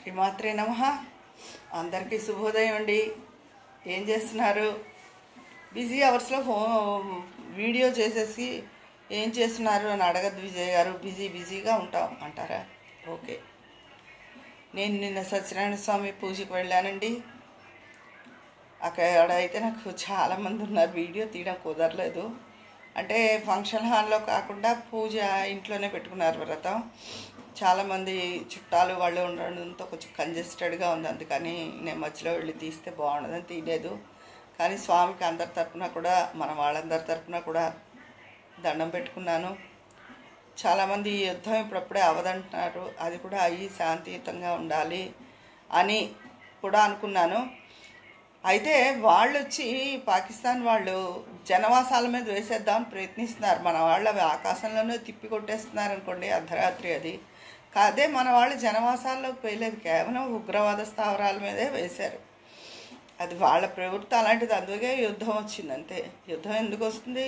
శ్రీమాత్రే నమః. అందరికీ శుభోదయం అండి. ఏం చేస్తున్నారు? బిజీ అవర్స్లో వీడియో చేసేసి ఏం చేస్తున్నారు అని అడగద్దు విజయ్ గారు. బిజీగా ఉంటాం అంటారా? ఓకే. నేను నిన్న సత్యనారాయణ స్వామి పూజకి వెళ్ళానండి. అక్కడ అయితే నాకు చాలామంది ఉన్నారు. వీడియో తీయడం కుదరలేదు. అంటే ఫంక్షన్ హాల్లో కాకుండా పూజ ఇంట్లోనే పెట్టుకున్నారు వ్రతం. చాలామంది చుట్టాలు వాళ్ళు ఉండడంతో కొంచెం కంజెస్టెడ్గా ఉంది. అందుకని నేను మధ్యలో వెళ్ళి తీస్తే బాగుండదని తీయలేదు. కానీ స్వామికి అందరి తరపున కూడా మన వాళ్ళందరి తరపున కూడా దండం పెట్టుకున్నాను. చాలామంది ఈ యుద్ధం ఇప్పుడప్పుడే అవదంటున్నారు. అది కూడా అయ్యి శాంతియుతంగా ఉండాలి అని కూడా అనుకున్నాను. అయితే వాళ్ళు వచ్చి పాకిస్తాన్ వాళ్ళు జనవాసాల మీద వేసేద్దామని ప్రయత్నిస్తున్నారు. మన వాళ్ళు అవి ఆకాశంలోనే తిప్పి కొట్టేస్తున్నారు అనుకోండి, అర్ధరాత్రి. అది కాదే మన వాళ్ళు జనవాసాల్లోకి వేయలేదు, కేవలం ఉగ్రవాద స్థావరాల మీదే వేశారు. అది వాళ్ళ ప్రవృత్తి అలాంటిది. అందుకే యుద్ధం వచ్చింది అంతే. యుద్ధం ఎందుకు వస్తుంది?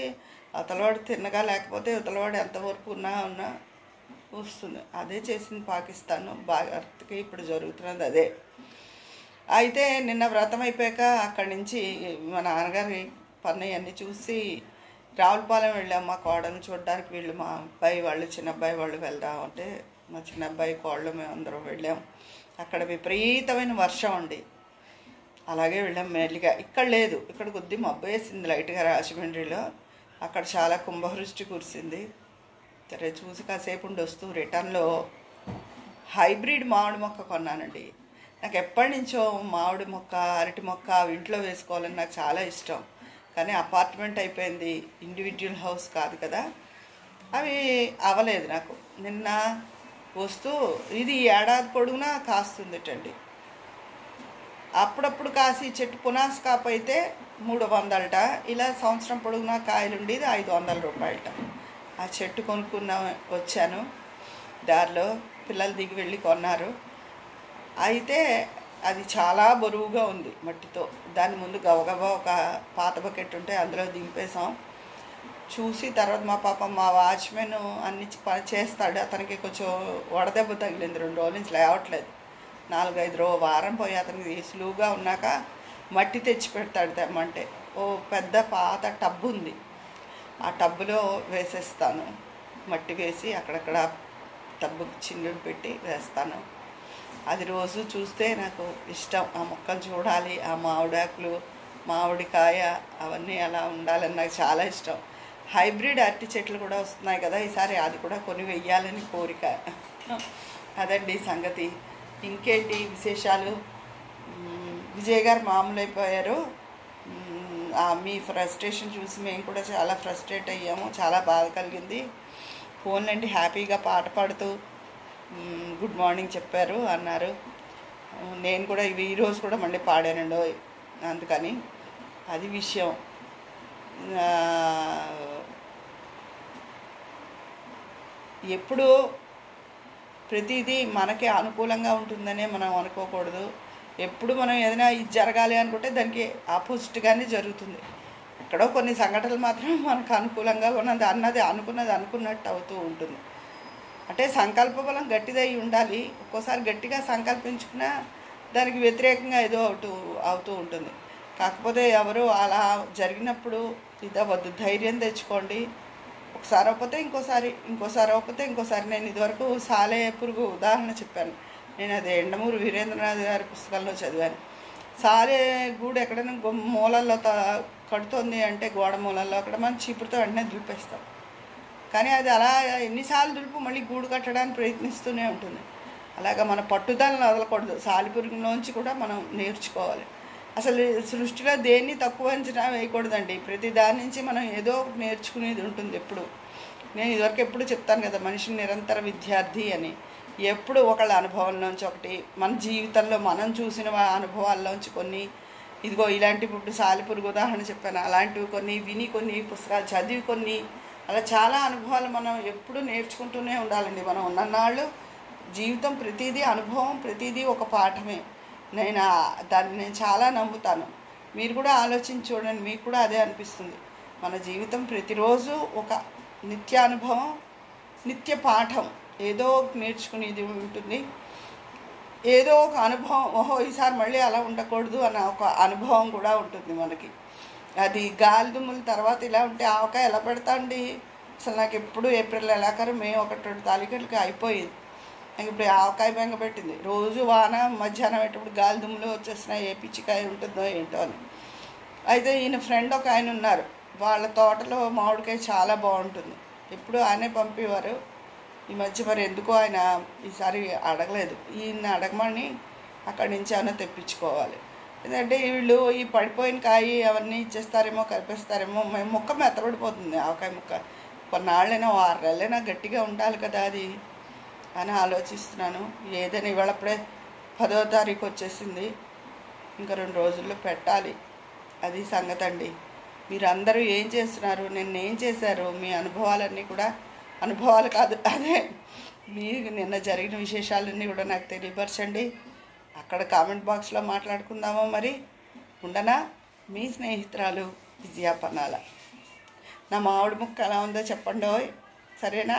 అవతలవాడు తిన్నగా లేకపోతే అవతలవాడు ఎంతవరకు ఉన్నా వస్తుంది. అదే చేసింది పాకిస్తాన్. భారత్కి ఇప్పుడు జరుగుతున్నది అదే. అయితే నిన్న వ్రతం అయిపోయాక అక్కడి నుంచి మా నాన్నగారి పని అన్నీ చూసి రావులపాలెం వెళ్ళాం. మా కోడని చూడడానికి వీళ్ళు మా అబ్బాయి వాళ్ళు చిన్న అబ్బాయి వాళ్ళు వెళ్దామంటే మా చిన్న అబ్బాయి కోళ్ళు మేము అందరం వెళ్ళాం. అక్కడ విపరీతమైన వర్షం అండి. అలాగే వెళ్ళాం మెల్లిగా. ఇక్కడ లేదు, ఇక్కడ కొద్ది మబ్బు వేసింది లైట్గా రాజమండ్రిలో. అక్కడ చాలా కుంభవృష్టి కురిసింది. సరే చూసి కాసేపు ఉండి వస్తూ రిటర్న్లో హైబ్రిడ్ మామిడి మొక్క కొన్నానండి. నాకు ఎప్పటి నుంచో మామిడి మొక్క, అరటి మొక్క ఇంట్లో వేసుకోవాలని నాకు చాలా ఇష్టం. కానీ అపార్ట్మెంట్ అయిపోయింది, ఇండివిజువల్ హౌస్ కాదు కదా, అవి అవ్వలేదు నాకు. నిన్న వస్తూ ఇది ఏడాది పొడుగునా కాస్తుందిటండి. అప్పుడప్పుడు కాసి చెట్టు పునాస్ కాపు అయితే 300 ఇలా సంవత్సరం పొడుగునా కాయలుండి 500 రూపాయలట. ఆ చెట్టు కొనుక్కున్నా వచ్చాను. దారిలో పిల్లలు దిగి వెళ్ళి కొన్నారు. అయితే అది చాలా బరువుగా ఉంది మట్టితో. దాని ముందు గబగబా ఒక పాత బకెట్ ఉంటే అందులో దింపేసాం. చూసి తర్వాత మా వాచ్మెన్ అన్ని పని చేస్తాడు. అతనికి కొంచెం వడదెబ్బ తగిలింది. 2 రోజుల నుంచి లేవట్లేదు. 4-5 వారం పోయి అతనికి సులువుగా ఉన్నాక మట్టి తెచ్చి పెడతాడు తెమ్మంటే. ఓ పెద్ద పాత టబ్బు ఉంది, ఆ టబ్బులో వేసేస్తాను. మట్టి వేసి అక్కడక్కడ టబ్బుకి చిందులు పెట్టి వేస్తాను. అది రోజు చూస్తే నాకు ఇష్టం. ఆ మొక్కలు చూడాలి, ఆ మామిడాకులు, మామిడికాయ అవన్నీ అలా ఉండాలని నాకు చాలా ఇష్టం. హైబ్రిడ్ అరటి చెట్లు కూడా వస్తున్నాయి కదా, ఈసారి అది కూడా కొని వెయ్యాలని కోరిక. అదండి సంగతి. ఇంకేంటి విశేషాలు? విజయ్ గారు మామూలు అయిపోయారు. మీ ఫ్రస్ట్రేషన్ చూసి మేము కూడా చాలా ఫ్రస్ట్రేట్ అయ్యాము. చాలా బాధ కలిగింది. ఫోన్లండి హ్యాపీగా పాట పాడుతూ గుడ్ మార్నింగ్ చెప్పారు అన్నారు. నేను కూడా ఈరోజు కూడా మళ్ళీ పాడానండి. అందుకని అది విషయం. ఎప్పుడు ప్రతిదీ మనకే అనుకూలంగా ఉంటుందనే మనం అనుకోకూడదు. ఎప్పుడు మనం ఏదైనా ఇది జరగాలి అనుకుంటే దానికి ఆపోజిట్గానే జరుగుతుంది. ఎక్కడో కొన్ని సంఘటనలు మాత్రం మనకు అనుకూలంగా ఉన్నది అనుకున్నట్టు అవుతూ ఉంటుంది. అంటే సంకల్ప బలం గట్టిదై ఉండాలి. ఒక్కోసారి గట్టిగా సంకల్పించుకున్నా దానికి వ్యతిరేకంగా ఏదో అవుతూ ఉంటుంది. కాకపోతే ఎవరు అలా జరిగినప్పుడు ఇదవద్దు, ధైర్యం తెచ్చుకోండి. ఒకసారి అవ్వకపోతే ఇంకోసారి. నేను ఇదివరకు సాలే పురుగు ఉదాహరణ చెప్పాను. నేను అది ఎండమూరు వీరేంద్రనాథ్ గారి పుస్తకంలో చదివాను. సాలే గూడు ఎక్కడైనా మూలల్లో కడుతోంది అంటే గోడ మూలల్లో అక్కడ మనం చీపురుతో వెంటనే దులిపేస్తాం. కానీ అది అలా ఎన్నిసార్లు దులుపు మళ్ళీ గూడు కట్టడానికి ప్రయత్నిస్తూనే ఉంటుంది. అలాగా మన పట్టుదలను వదలకూడదు. సాలిపురుగులోంచి కూడా మనం నేర్చుకోవాలి. అసలు సృష్టిలో దేన్ని తక్కువ అంచనా వేయకూడదండి. ప్రతి దాని నుంచి మనం ఏదో ఒకటి నేర్చుకునేది ఉంటుంది ఎప్పుడు. నేను ఇదివరకు ఎప్పుడు చెప్తాను కదా, మనిషి నిరంతర విద్యార్థి అని. ఎప్పుడు ఒకళ్ళ అనుభవంలోంచి ఒకటి, మన జీవితంలో మనం చూసిన అనుభవాల్లోంచి కొన్ని, ఇదిగో ఇలాంటి ఇప్పుడు సాలిపురుగు ఉదాహరణ చెప్పాను, అలాంటివి కొన్ని విని, కొన్ని పుస్తకాలు చదివి, కొన్ని అలా చాలా అనుభవాలు మనం ఎప్పుడు నేర్చుకుంటూనే ఉండాలండి. మనం ఉన్ననాళ్ళు జీవితం ప్రతిదీ అనుభవం, ప్రతిదీ ఒక పాఠమే. దాన్ని చాలా నమ్ముతాను. మీరు కూడా ఆలోచించి చూడండి, మీకు కూడా అదే అనిపిస్తుంది. మన జీవితం ప్రతిరోజు ఒక నిత్య అనుభవం, నిత్య పాఠం, ఏదో నేర్చుకునేది ఉంటుంది. ఏదో ఒక అనుభవం, ఓహో ఈసారి మళ్ళీ అలా ఉండకూడదు అన్న ఒక అనుభవం కూడా ఉంటుంది మనకి. అది గాలి దుమ్ముల తర్వాత ఇలా ఉంటే ఆవకాయ ఎలా పెడతా అండి? అసలు నాకు ఎప్పుడు ఏప్రిల్ నెలాఖరు మే 1-2 తారీఖులకి అయిపోయేది. నాకు ఇప్పుడు ఆవకాయ బెంగ పెట్టింది. రోజు వాన మధ్యాహ్నం అయ్యేటప్పుడు గాలి దుమ్ములు వచ్చేస్తున్నాయి, ఏ పిచ్చికాయ ఉంటుందో ఏంటో అని. అయితే ఈయన ఫ్రెండ్ ఒక ఆయన ఉన్నారు, వాళ్ళ తోటలో మామిడికాయ చాలా బాగుంటుంది, ఎప్పుడు ఆయనే పంపేవారు. ఈ మధ్య మరి ఎందుకో ఆయన ఈసారి అడగలేదు. ఈయన అడగమని అక్కడి నుంచి ఏమైనా తెప్పించుకోవాలి. ఎందుకంటే వీళ్ళు ఈ పడిపోయిన కాయ అవన్నీ ఇచ్చేస్తారేమో, కలిపేస్తారేమో, మేము ముక్క మెత్తబడిపోతుంది. ఆవకాయ ముక్క కొన్నాళ్ళైనా 6 నెలలైనా గట్టిగా ఉండాలి కదా అది అని ఆలోచిస్తున్నాను. ఏదైనా ఇవాళప్పుడే 10వ తారీఖు వచ్చేసింది, ఇంకా 2 రోజుల్లో పెట్టాలి. అది సంగతి అండి. మీరందరూ ఏం చేస్తున్నారు, నిన్న ఏం చేశారు, మీ అనుభవాలన్నీ కూడా, అనుభవాలు కాదు అదే మీకు నిన్న జరిగిన విశేషాలన్నీ కూడా నాకు తెలియపరచండి. అక్కడ కామెంట్ బాక్స్లో మాట్లాడుకుందామా మరి. ఉండనా? మీ స్నేహితురాలు విజయ పన్నాల. నా మామిడి ముక్క ఎలా ఉందో చెప్పండి, సరేనా?